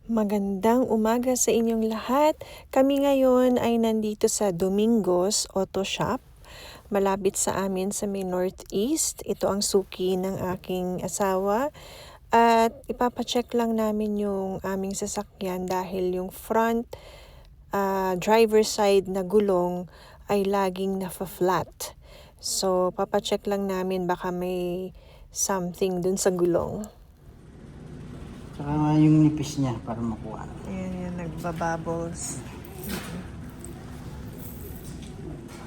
Magandang umaga sa inyong lahat. Kami ngayon ay nandito sa Domingos Auto Shop, malapit sa amin sa may Northeast. Ito ang suki ng aking asawa at ipapacheck lang namin yung aming sasakyan dahil yung front driver side na gulong ay laging nafa-flat. So papacheck lang namin baka may something dun sa gulong. Saka nga yung nipis niya para makuha. Ayan, nagbabubbles.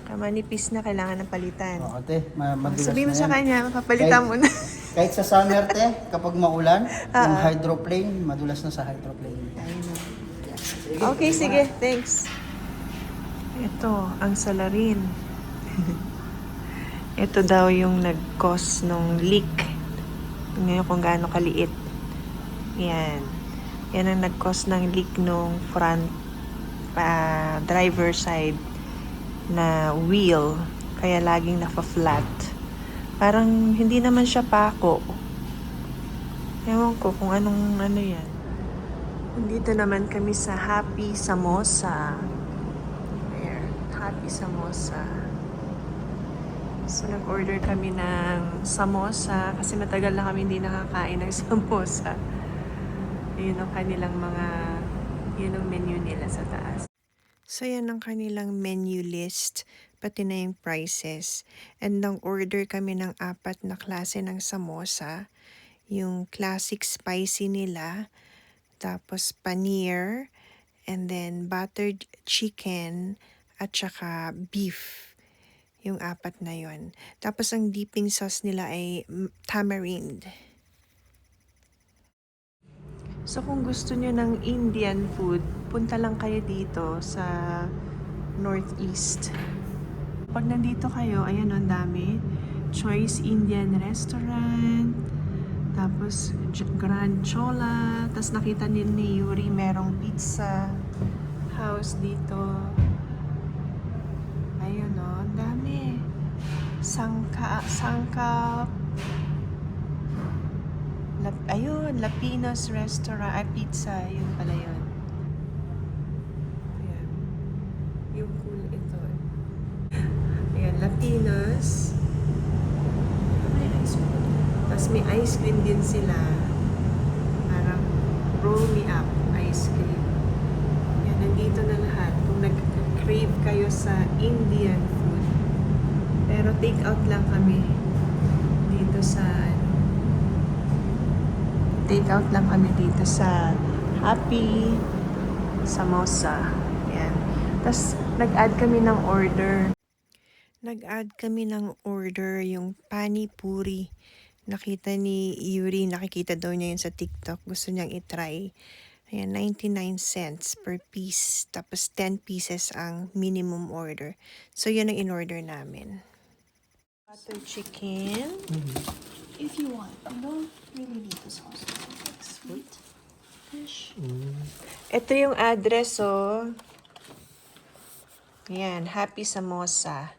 Manipis na, kailangan ng palitan. Oo, te, madulas Sabihin mo na sa yan. kanya, papalitan mo na. Kahit sa summer, te, kapag maulan, yung hydroplane, madulas na sa hydroplane. Okay, sige. Thanks. Ito, ang salarin. Ito daw yung nag-cause nung leak. Ngayon kung gaano kaliit. Yan. Yan ang nag-cause ng leak nung front driver side na wheel. Kaya laging nafa-flat. Parang hindi naman siya pako. Ewan ko kung anong ano yan. Dito naman kami sa Happy Samosa. There, Happy Samosa. So, nag-order kami ng samosa kasi matagal na kami hindi nakakain ng samosa. Yun ang kanilang yun ang menu nila sa taas. So, yan ang kanilang menu list, pati na yung prices. And nag-order kami ng 4 na klase ng samosa. Yung classic spicy nila, tapos paneer, and then buttered chicken, at saka beef. Yung 4 na yon. Tapos ang dipping sauce nila ay tamarind. So kung gusto nyo ng Indian food, punta lang kayo dito sa Northeast. Pag nandito kayo, ayan ang dami. Choice Indian Restaurant, tapos Grand Chola, tapos nakita ni Yuri merong pizza house dito. Ayun o, ang dami. Sangkap. Ayun, Lapinos Restaurant. Ay, pizza. Yun pala yun. Ayan. Yung cool ito. Ayan, Lapinos. Tapos may ice cream din sila. Parang roll me up ice cream. Yan, nandito na lahat. Kung nag-crave kayo sa Indian food. Pero take out lang kami dito sa Happy Samosa. Yan. Tapos nag-add kami ng order. Yung pani puri. Nakita ni Yuri, nakikita daw niya yun sa TikTok. Gusto niyang itry. Ayan, 99 cents per piece. Tapos 10 pieces ang minimum order. So, yun ang in-order namin. Butter chicken. If you want, you don't really need the sauce. It's like sweet fish. Ito yung address, oh. Yan, Happy Samosa.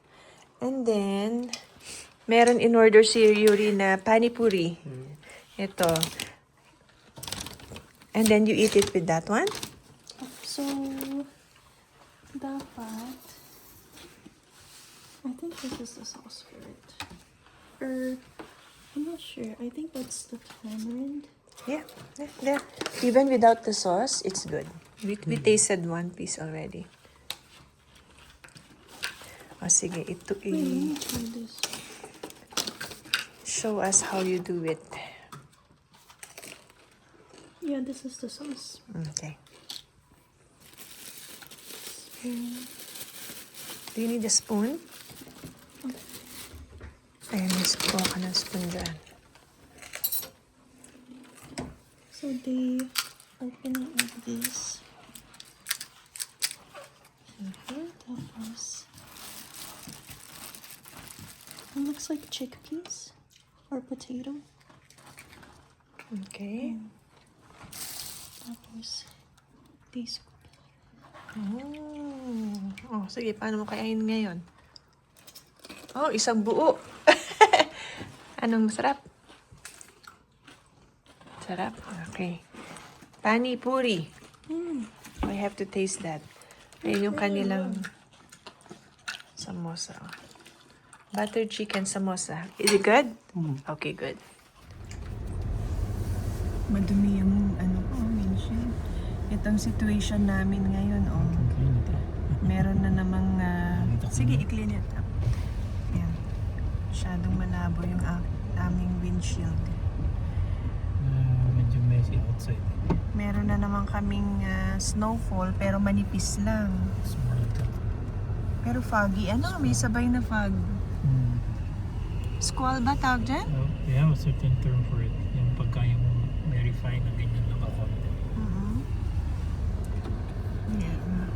And then, meron in-order si Yuri na panipuri. Ito. And then you eat it with that one? So, dapat, I think this is the sauce for it. Or, I'm not sure. I think that's the tamarind. Yeah. Even without the sauce, it's good. We tasted one piece already. O sige, ito Wait, let me try this. show us how you do it. Yeah, this is the sauce. Okay. Do you need a spoon? Ayun, kuha ka ng spoon dyan. So they open it like this. Tapos, it looks like chickpeas or potato. Okay. Tapos, these. Oh, sige, paano mo kainin ngayon? Oh, isang buo. Anong masarap? Sarap? Okay. Pani puri. I have to taste that. Ayun yung kanilang samosa. Butter chicken samosa. Is it good? Okay, good. Madumi yung windshield. Itong situation namin ngayon, meron na namang, sige, i-clean it up. Ayan. Masyadong malabo yung aming windshield. Medyo messy outside. Meron na naman kaming snowfall, pero manipis lang. Small ito. Pero foggy, may sabay na fog. Squall ba tawag dyan? They have a certain term for it. Yung pagka yung very fine na ganyan nakakonti. Yeah.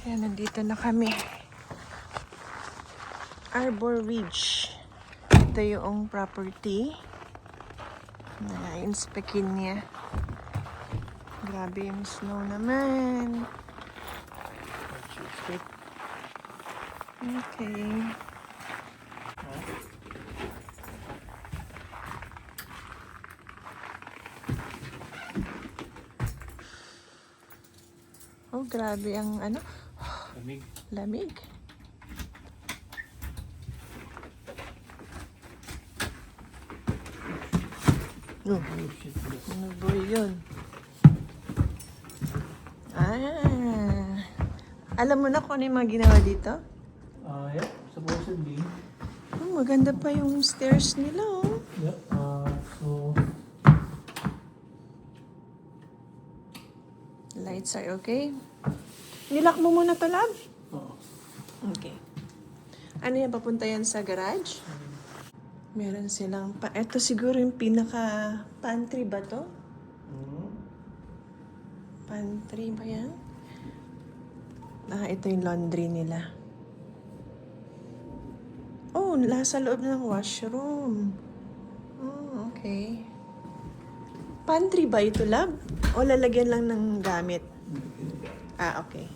Kaya nandito na kami. Arbor Ridge. Ito yung property na inspekin niya. Grabe yung snow naman. Okay. Oh, grabe ang Lamig. lamig. Oh, ano ba yun? Alam mo na kung ano yung mga ginawa dito? Yeah, supposedly. Oh, maganda pa yung stairs nila, oh. Yeah, so... Lights are okay. Nilock mo muna to, love? Oo. Okay. Ano yan, papunta yan sa garage? Meron silang ito siguro yung pinaka-pantry ba to? Pantry ba yan? Ito yung laundry nila. Oh, nasa loob ng washroom. Oh, okay. Pantry ba ito, love? O lalagyan lang ng gamit? Okay.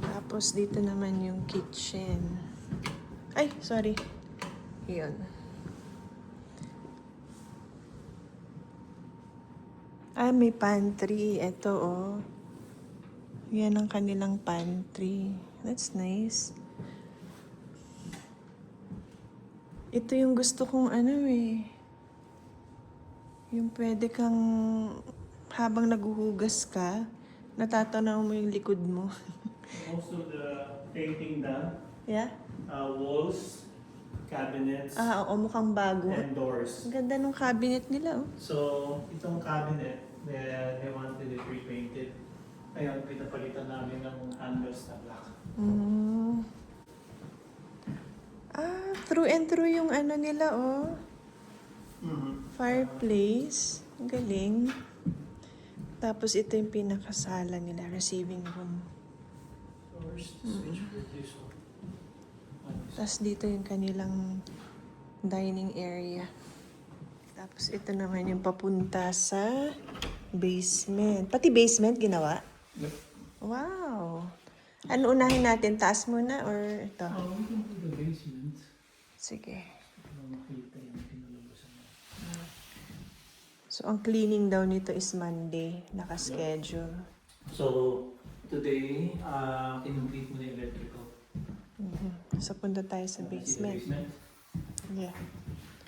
Tapos dito naman yung kitchen. Ay, sorry. Yun. May pantry. Ito, oh. Yan ang kanilang pantry. That's nice. Ito yung gusto kong yung pwede kang habang naguhugas ka, natatanaw mo yung likod mo. Also the painting done. Yeah? Walls, cabinets, Oo, mukhang bago. and doors. Ang ganda ng cabinet nila, oh. So, itong cabinet, they wanted it repainted. Ayun, pinapalitan namin ng handles na black. Through and through yung nila, oh. Fireplace. Ang galing. Tapos ito yung pinakasala nila, receiving room. So, where's the switch for this one? Tapos dito yung kanilang dining area. Tapos ito naman yung papunta sa basement. Pati basement ginawa? Yep. Wow! Ano unahin natin? Taas muna or ito? We can do the basement. Sige. Para makita yung pinalabasan na. So, ang cleaning daw nito is Monday. Naka-schedule. So, today, kinumplete mo na yung electrical. So, punta tayo sa See the basement. basement? Yeah.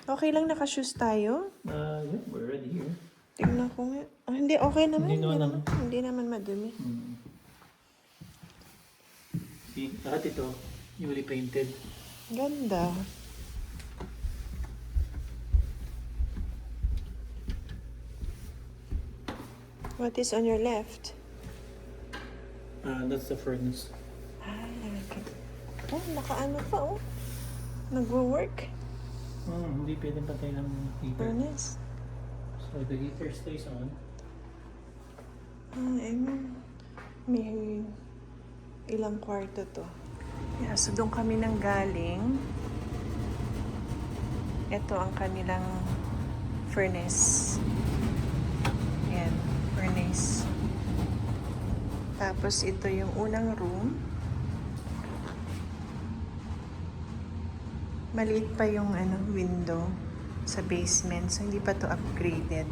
Okay lang naka-shoes tayo? Yeah, we're already here. Tignan ko nga. Hindi, okay naman. Hindi naman Hindi naman madumi. See, lahat ito, newly painted. Ganda. What is on your left? That's the furnace. Okay. Oh, nakaano pa, oh. Nagwo-work. Hindi pwedeng patay ng heater. Furnace. So the heater stays on. May ilang kwarto to. Yeah, so doon kami nang galing. Ito ang kanilang furnace. Ayan, furnace. Tapos ito yung unang room. Maliit pa yung window. sa basement. So, hindi pa to upgraded.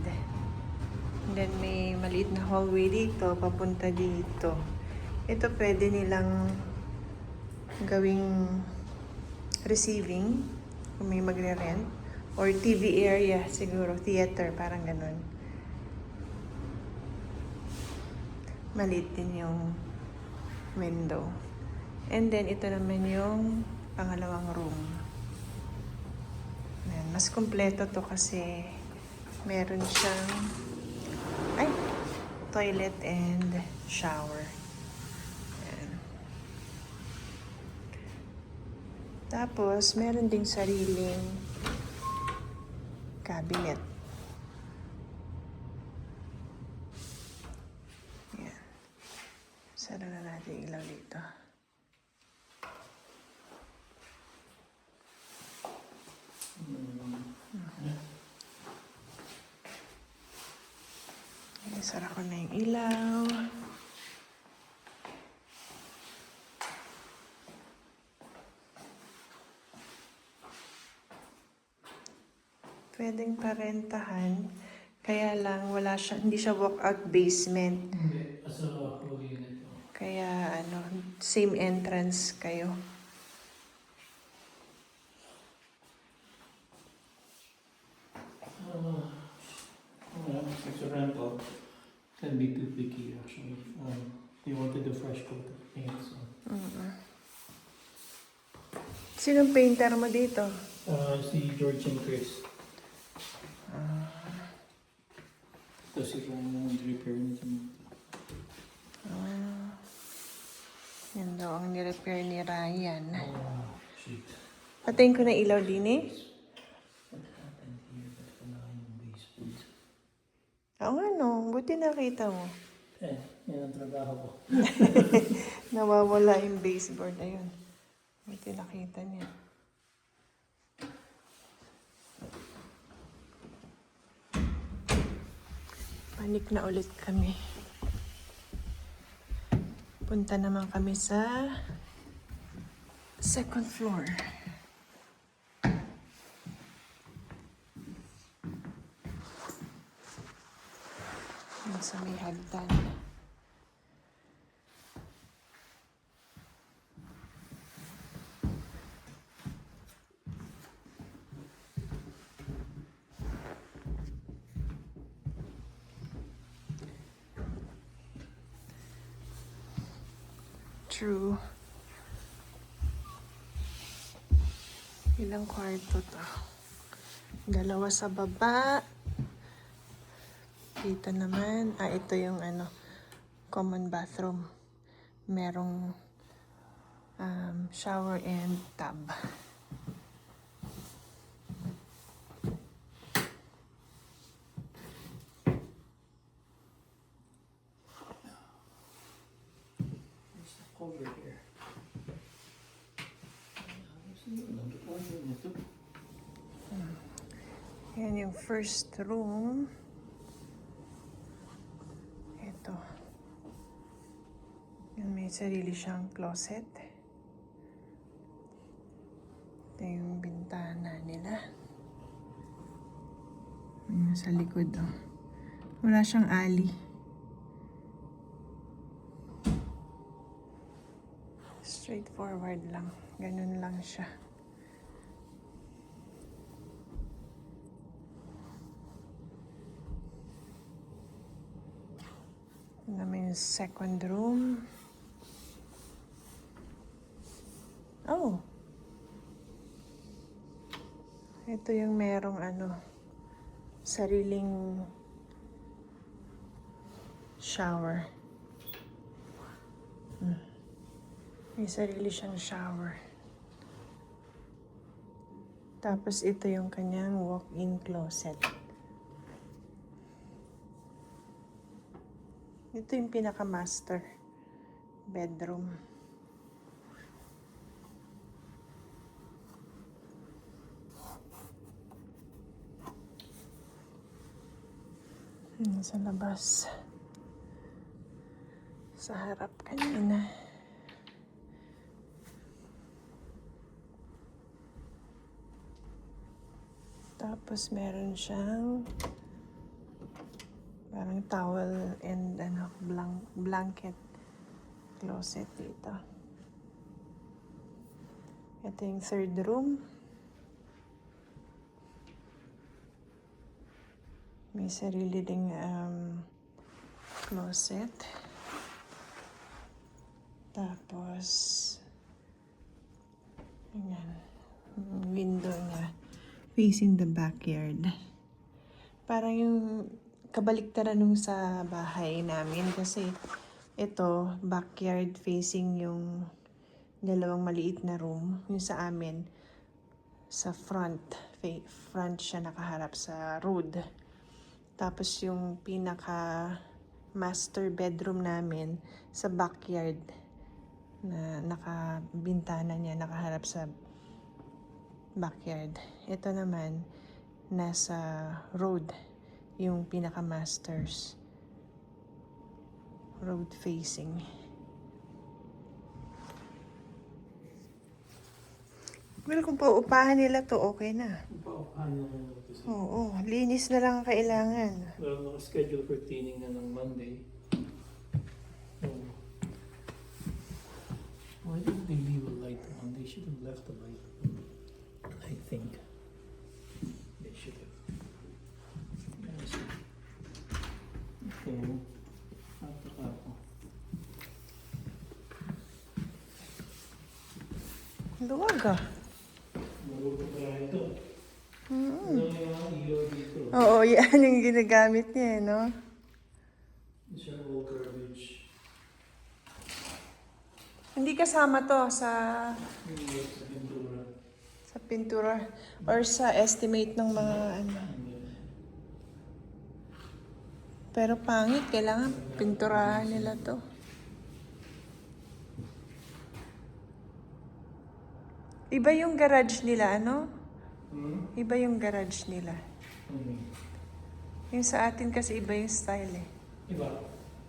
And then, may maliit na hallway dito, papunta dito. Ito pwede nilang gawing receiving kung may magre-rent. Or TV area siguro, theater, parang ganun. Maliit din yung window. And then, ito naman yung pangalawang room. Ayan, mas kumpleto to kasi meron siyang toilet and shower. Ayan. Tapos, meron ding sariling cabinet. Ayan. Sara na natin ilaw dito. Sara ko na yung ilaw. Pwedeng parentahan. Kaya lang wala siya, hindi siya walk-out basement. Hindi, as a whole unit. Kaya same entrance kayo. It's a rental. Can be too picky actually. They wanted a fresh coat of paint, so. Sinong painter mo dito? Si George and Chris. Tapos yung repair nito. Yan daw ang nirepair ni Ryan. Oh, shit. Patayin ko na ilaw din eh. What happened here? Ba't wala yung baseboard? Oo nga no, buti nakita mo. Yan ang trabaho ko. Nawawala yung baseboard. Ayun. Buti nakita niya. Panik na ulit kami. Punta naman kami sa second floor. Yun sa may hagdan. True. Ilang kwarto to? Dalawa sa baba. Dito naman. Ito yung common bathroom. Merong shower and tub. Over here. Yan yung first room. Ito. Yan, may sarili siyang closet. Ito yung bintana nila. Yan sa likod, oh. Wala siyang alley. Straightforward lang. Ganun lang siya. Ito naman yung second room. Oh! Ito yung merong sariling shower. May sarili siyang shower. Tapos ito yung kanyang walk-in closet. Ito yung pinaka-master bedroom. Sa labas. Sa harap kanina. Tapos meron siyang parang towel and blanket closet dito. Ito yung third room. May sarili ding closet. Tapos, ayan, window niya facing the backyard. Parang yung kabaliktaran nung sa bahay namin kasi ito, backyard facing yung dalawang maliit na room. Yung sa amin, sa front siya nakaharap sa road. Tapos yung pinaka master bedroom namin sa backyard na nakabintana niya, nakaharap sa backyard. Ito naman, nasa road, yung pinaka masters. Road facing. Well, kung pauupahan nila to, okay na. Paupahan na lang ito siya. Oo, linis na lang ang kailangan. Well, naka-schedule for cleaning na ng Monday. Why didn't they leave a light on? They should have left a light. I think. They should have. Okay. Nataka ako. Luwag ah. Maluto kaya ito. Ano yung mga ilaw dito? Oo, yan yung ginagamit niya, eh, no? It's your old garbage. Hindi kasama to sa Hindi sa pintura. pintura or sa estimate ng mga ano. Pero pangit, kailangan pinturahan nila to. Iba yung garage nila, ano? Iba yung garage nila. Yung sa atin kasi iba yung style eh. Diba?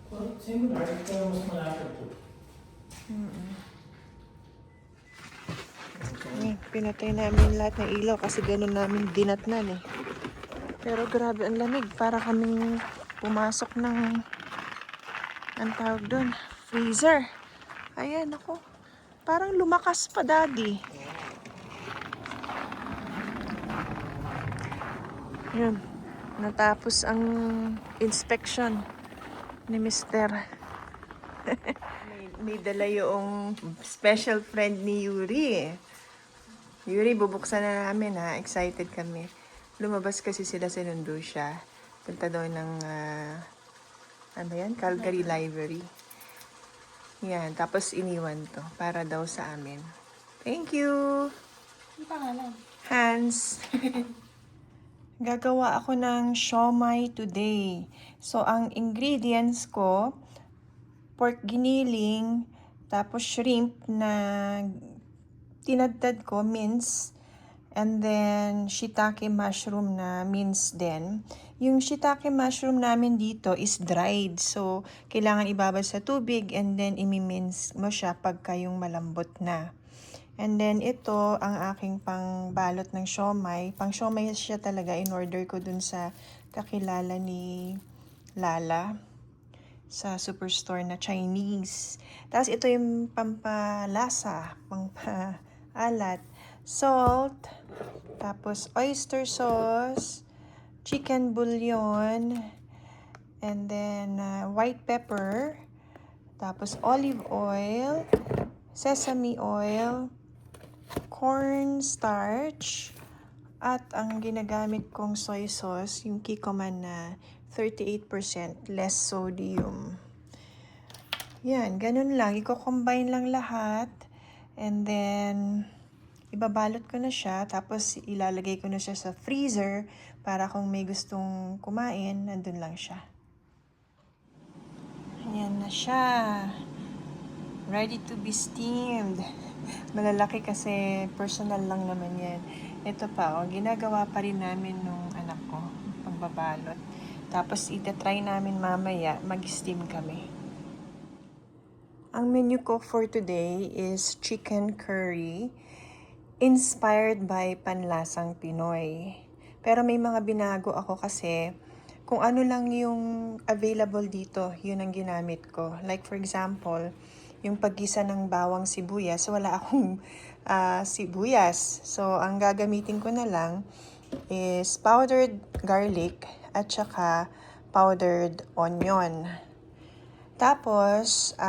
Well, similar, pero mas malapit to. Pinatay namin lahat ng ilaw kasi ganun namin dinatnan eh. Pero grabe ang lamig. Para kaming pumasok ng ang tawag doon, freezer. Ayan ako. Parang lumakas pa, Daddy. Yun. Natapos ang inspection ni Mr. may dala yung special friend ni Yuri. Yuri, bubuksan na namin ha. Excited kami. Lumabas kasi sila, sinundo siya. Punta daw ng, ano yan? Calgary Library. Yan, tapos iniwan to. Para daw sa amin. Thank you! Ang pangalan? Hans. Gagawa ako ng siomai today. So, ang ingredients ko, pork giniling, tapos shrimp na tinadtad ko, mince, and then shiitake mushroom na mince din. Yung shiitake mushroom namin dito is dried. So, kailangan ibabad sa tubig and then imi-mince mo siya pagka yung malambot na. And then ito ang aking pangbalot ng siomai. Pang siomai siya talaga, in order ko dun sa kakilala ni Lala sa superstore na Chinese. Tapos ito yung pampalasa, pampaalat, salt, tapos oyster sauce, chicken bouillon, and then white pepper, tapos olive oil, sesame oil, corn starch, at ang ginagamit kong soy sauce, yung Kikkoman na 38% less sodium. Yan, ganun lang. Iko-combine lang lahat. And then, ibabalot ko na siya. Tapos, ilalagay ko na siya sa freezer para kung may gustong kumain, nandun lang siya. Ayan na siya. Ready to be steamed. Malalaki kasi personal lang naman yan. Ito pa, ginagawa pa rin namin nung anak ko, pagbabalot. Tapos itatry namin mamaya, mag-steam kami. Ang menu ko for today is chicken curry, inspired by Panlasang Pinoy. Pero may mga binago ako kasi kung ano lang yung available dito, yun ang ginamit ko. Like for example, yung paggisa ng bawang sibuyas, wala akong sibuyas. So, ang gagamitin ko na lang is powdered garlic at saka powdered onion. Tapos,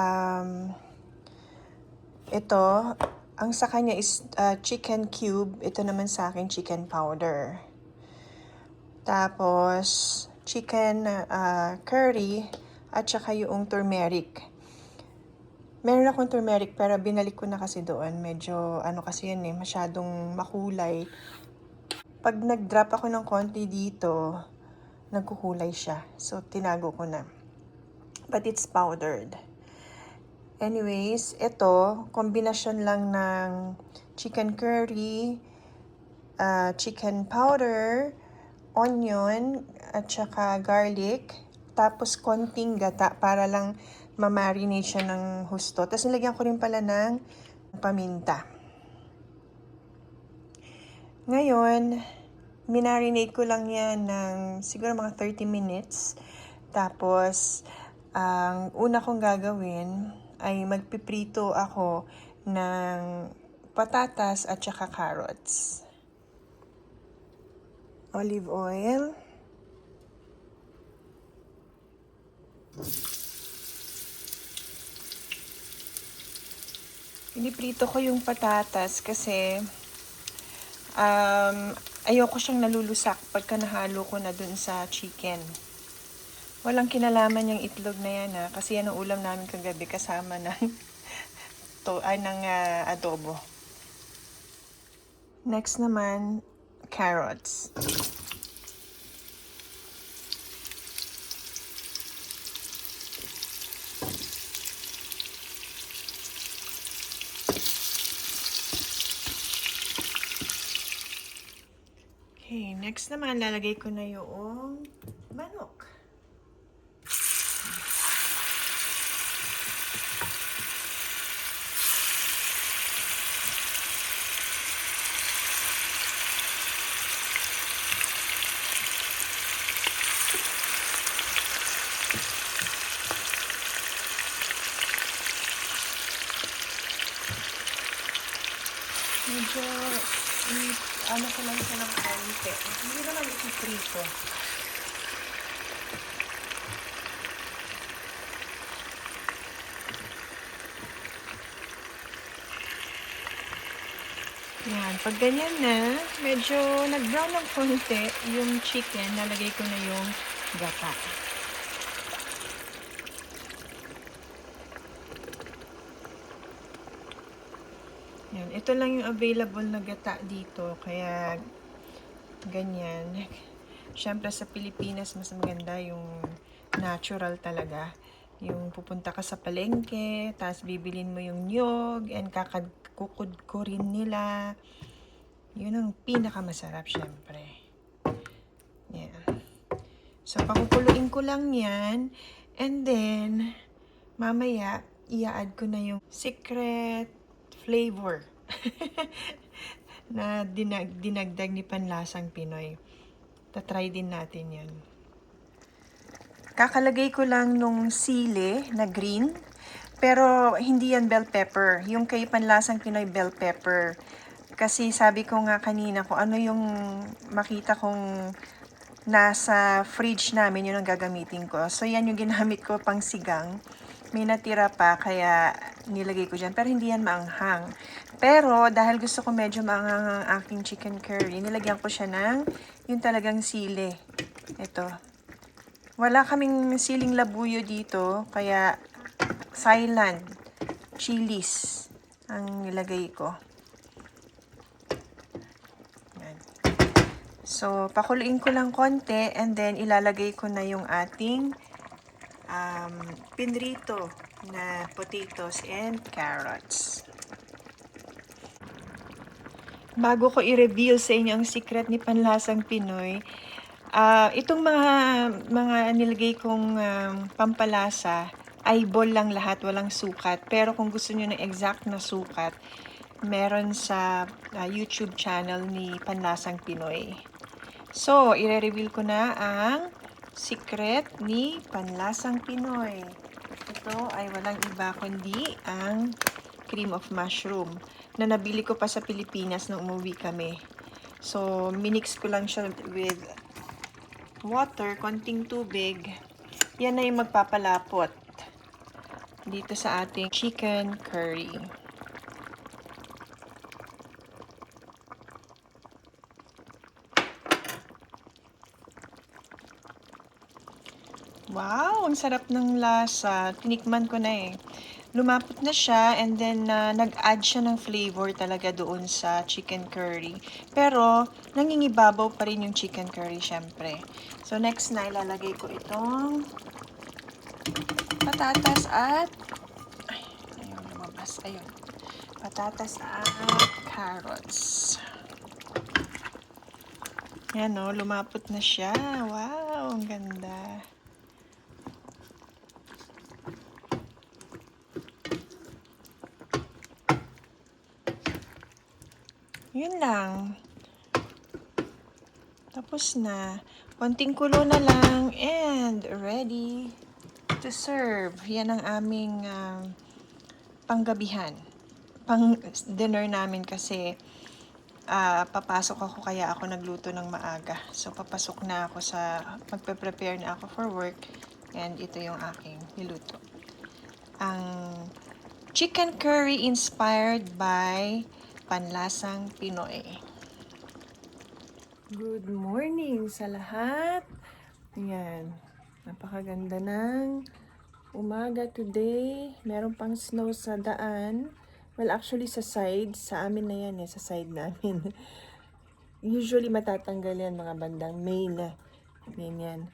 ito, ang sa kanya is chicken cube. Ito naman sa akin, chicken powder. Tapos, chicken curry at saka yung turmeric. Meron akong turmeric pero binalik ko na kasi doon. Medyo ano kasi yan masyadong makulay. Pag nag-drop ako ng konti dito, nagkukulay siya. So, tinago ko na. But it's powdered. Anyways, ito, kombinasyon lang ng chicken curry, chicken powder, onion, at saka garlic. Tapos, konting gata para lang ma-marinate siya ng husto. Tapos, nilagyan ko rin pala ng paminta. Ngayon, minarinate ko lang yan ng siguro mga 30 minutes. Tapos, ang una kong gagawin ay magpiprito ako ng patatas at saka carrots. Olive oil. Piniprito ko yung patatas kasi ayoko siyang nalulusak pagka nahalo ko na dun sa chicken. Walang kinalaman yung itlog na yan kasi yan ang ulam namin kagabi kasama ng adobo. Next naman, carrots. Okay, next naman lalagay ko na yung manok. Medyo ano ko lang siya ng konti. Hindi naman ipiprito. Yan. Pag ganyan na, medyo nag-brown ng konti yung chicken, nalagay ko na yung gata. Yan. Ito lang yung available na gata dito. Kaya, ganyan. Siyempre sa Pilipinas, mas maganda yung natural talaga. Yung pupunta ka sa palengke, tapos bibilin mo yung niyog, and kakukudkurin nila. Yun ang pinakamasarap, syempre. Yan. So, pakukuluin ko lang yan. And then, mamaya, i-add ko na yung secret flavor na dinagdag ni Panlasang Pinoy. Tatry din natin yan. Kakalagay ko lang nung sili na green. Pero hindi yan bell pepper. Yung kay Panlasang Pinoy bell pepper. Kasi sabi ko nga kanina kung ano yung makita kong nasa fridge namin, yun ang gagamitin ko. So yan yung ginamit ko pang sigang. May natira pa, kaya nilagay ko dyan. Pero hindi yan maanghang. Pero, dahil gusto ko medyo maanghang ang aking chicken curry, nilagyan ko siya ng yung talagang sili. Ito. Wala kaming siling labuyo dito, kaya Ceylan chilies ang nilagay ko. Yan. So, pakuluin ko lang konti, and then ilalagay ko na yung ating pinrito na potatoes and carrots. Bago ko i-reveal sa inyo ang secret ni Panlasang Pinoy, itong mga nilagay kong pampalasa, eyeball lang lahat, walang sukat. Pero kung gusto niyo ng exact na sukat, meron sa YouTube channel ni Panlasang Pinoy. So, i-reveal ko na ang secret ni Panlasang Pinoy. Ito ay walang iba kundi ang cream of mushroom na nabili ko pa sa Pilipinas nung umuwi kami. So, minix ko lang siya with water, konting tubig. Yan na yung magpapalapot dito sa ating chicken curry. Wow, ang sarap ng lasa. Tinikman ko na eh. Lumapot na siya and then nag-add siya ng flavor talaga doon sa chicken curry. Pero nangingibabaw pa rin yung chicken curry syempre. So next na ilalagay ko itong patatas at ayun lumabas. Ayun. Patatas at carrots. Yan o, lumapot na siya. Wow, ang ganda. Yun lang. Tapos na. Konting kulo na lang and ready to serve. Yan ang aming panggabihan. Pang dinner namin kasi papasok ako kaya ako nagluto ng maaga. So papasok na ako magpe-prepare na ako for work and ito yung aking niluto. Ang chicken curry inspired by Panlasang Pinoy. Good morning sa lahat. Ayan. Napakaganda ng umaga today. Meron pang snow sa daan. Well, actually sa side. Sa amin na yan sa side namin. Usually matatanggal yan mga bandang May na. Ganyan.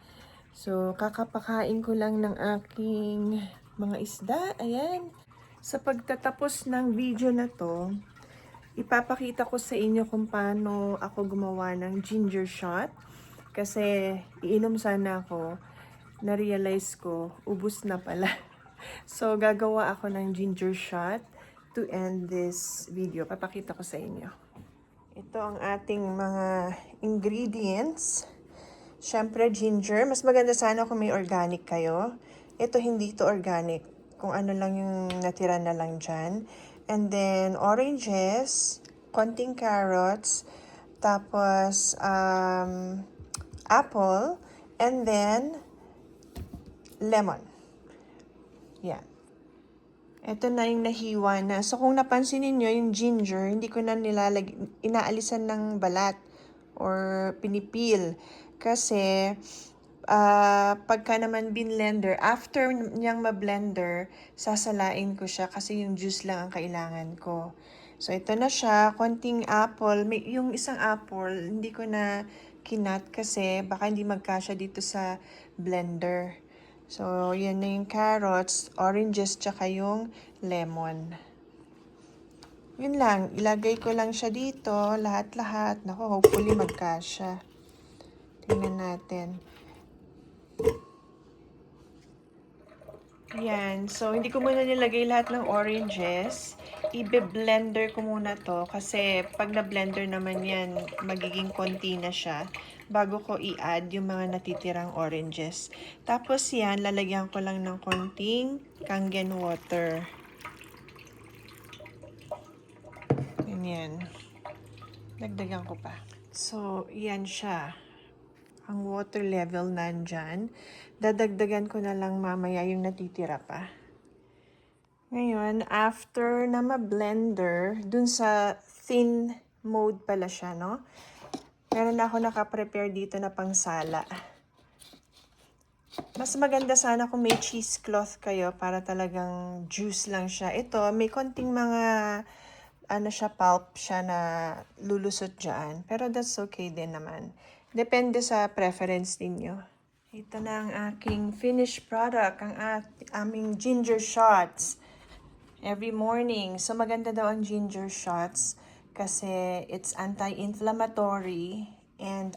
So, kakapakain ko lang ng aking mga isda. Ayan. Sa pagtatapos ng video na to, ipapakita ko sa inyo kung paano ako gumawa ng ginger shot. Kasi iinom sana ako, na-realize ko, ubus na pala. So, gagawa ako ng ginger shot to end this video. Papakita ko sa inyo. Ito ang ating mga ingredients. Siyempre, ginger. Mas maganda sana kung may organic kayo. Ito, hindi to organic. Kung ano lang yung natira na lang dyan. And then, oranges, konting carrots, tapos apple, and then lemon. Yan. Ito na yung nahiwa na. So, kung napansin niyo yung ginger, hindi ko na inaalisan ng balat or pinipil. Kasi, pagka naman binlender, after niyang ma-blender, sasalain ko siya kasi yung juice lang ang kailangan ko. So, ito na siya. Konting apple. Yung isang apple, hindi ko na kinat kasi baka hindi magkasya dito sa blender. So, yan na yung carrots, oranges, tsaka yung lemon. Yun lang. Ilagay ko lang siya dito. Lahat-lahat. Naku, hopefully magkasya. Tingnan natin. Yan. So, hindi ko muna nilagay lahat ng oranges. Ibe-blender ko muna to kasi pag na-blender naman yan, magiging konti na siya bago ko i-add yung mga natitirang oranges. Tapos yan, lalagyan ko lang ng konting Kangen water. Ganyan. Dagdagan ko pa. So, yan siya. Ang water level nandyan. Dadagdagan ko na lang mamaya yung natitira pa. Ngayon, after na ma-blender, dun sa thin mode pala siya, no? Meron na ako nakaprepare dito na pangsala. Mas maganda sana kung may cheesecloth kayo para talagang juice lang siya. Ito, may konting mga pulp siya na lulusot dyan. Pero that's okay din naman. Depende sa preference ninyo. Ito na ang aking finished product, ang aming ginger shots. Every morning. So, maganda daw ang ginger shots kasi it's anti-inflammatory and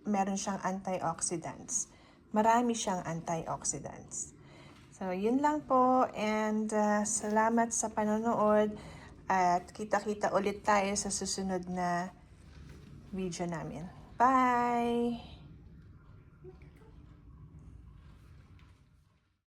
meron siyang antioxidants. Marami siyang antioxidants. So, yun lang po and salamat sa panonood at kita-kita ulit tayo sa susunod na video namin. Bye!